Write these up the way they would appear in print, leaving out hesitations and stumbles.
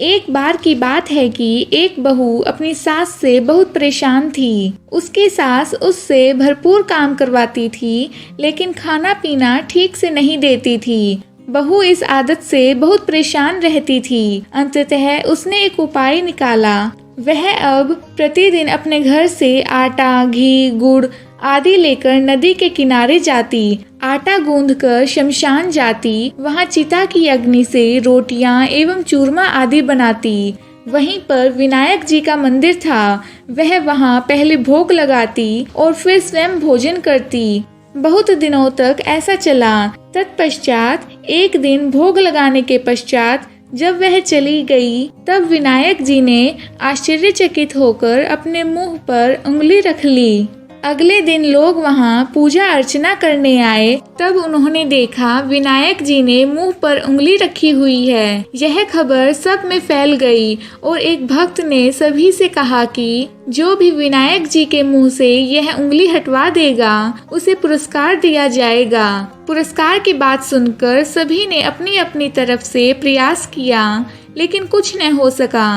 एक बार की बात है कि एक बहू अपनी सास से बहुत परेशान थी। उसकी सास उससे भरपूर काम करवाती थी, लेकिन खाना पीना ठीक से नहीं देती थी। बहू इस आदत से बहुत परेशान रहती थी। अंततः उसने एक उपाय निकाला। वह अब प्रतिदिन अपने घर से आटा, घी, गुड़ आदि लेकर नदी के किनारे जाती, आटा गूंथकर शमशान जाती, वहां चिता की अग्नि से रोटियां एवं चूरमा आदि बनाती। वहीं पर विनायक जी का मंदिर था। वह वहां पहले भोग लगाती और फिर स्वयं भोजन करती। बहुत दिनों तक ऐसा चला। तत्पश्चात एक दिन भोग लगाने के पश्चात जब वह चली गई, तब विनायक जी ने आश्चर्यचकित होकर अपने मुंह पर उंगली रख ली। अगले दिन लोग वहां पूजा अर्चना करने आए। तब उन्होंने देखा विनायक जी ने मुंह पर उंगली रखी हुई है। यह खबर सब में फैल गई और एक भक्त ने सभी से कहा कि जो भी विनायक जी के मुंह से यह उंगली हटवा देगा, उसे पुरस्कार दिया जाएगा। पुरस्कार की बात सुनकर सभी ने अपनी अपनी तरफ से प्रयास किया, लेकिन कुछ न हो सका।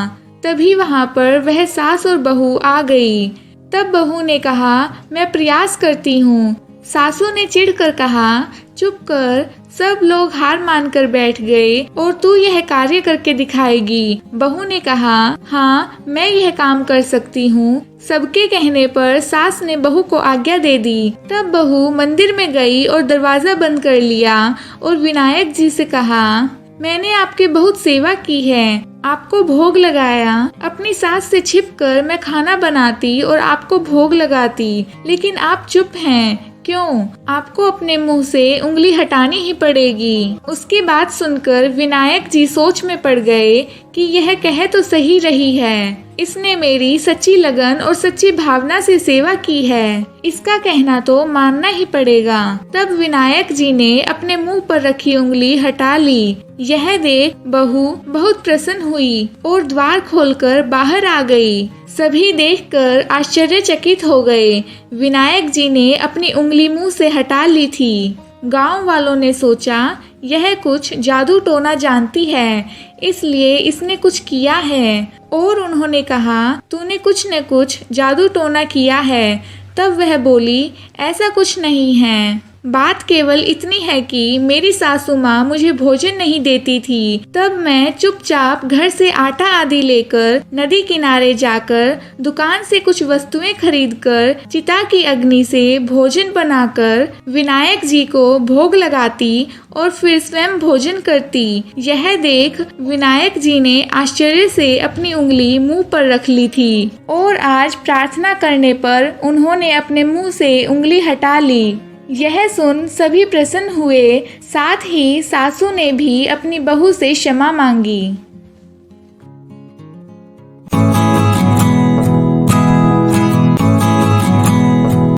तभी वहां पर वह सास और बहू आ गई। तब बहू ने कहा, मैं प्रयास करती हूँ। सासू ने चिढ़कर कहा, चुप कर। सब लोग हार मानकर बैठ गए और तू यह कार्य करके दिखाएगी। बहू ने कहा, हाँ, मैं यह काम कर सकती हूँ। सबके कहने पर सास ने बहू को आज्ञा दे दी। तब बहू मंदिर में गई और दरवाजा बंद कर लिया और विनायक जी से कहा, मैंने आपकी बहुत सेवा की है, आपको भोग लगाया। अपनी सास से छिपकर मैं खाना बनाती और आपको भोग लगाती, लेकिन आप चुप हैं। क्यों? आपको अपने मुंह से उंगली हटानी ही पड़ेगी। उसकी बात सुनकर विनायक जी सोच में पड़ गए कि यह कह तो सही रही है। इसने मेरी सच्ची लगन और सच्ची भावना से सेवा की है। इसका कहना तो मानना ही पड़ेगा। तब विनायक जी ने अपने मुंह पर रखी उंगली हटा ली। यह देख बहू बहुत प्रसन्न हुई और द्वार खोलकर बाहर आ गई। सभी देखकर आश्चर्यचकित हो गए। विनायक जी ने अपनी उंगली मुंह से हटा ली थी। गांव वालों ने सोचा, यह कुछ जादू टोना जानती है, इसलिए इसने कुछ किया है। और उन्होंने कहा, तूने कुछ न कुछ जादू टोना किया है। तब वह बोली, ऐसा कुछ नहीं है। बात केवल इतनी है कि मेरी सासू माँ मुझे भोजन नहीं देती थी। तब मैं चुपचाप घर से आटा आदि लेकर नदी किनारे जाकर दुकान से कुछ वस्तुएं खरीदकर चिता की अग्नि से भोजन बनाकर विनायक जी को भोग लगाती और फिर स्वयं भोजन करती। यह देख विनायक जी ने आश्चर्य से अपनी उंगली मुंह पर रख ली थी और आज प्रार्थना करने पर उन्होंने अपने मुंह से उंगली हटा ली। यह सुन सभी प्रसन्न हुए। साथ ही सासू ने भी अपनी बहू से क्षमा मांगी।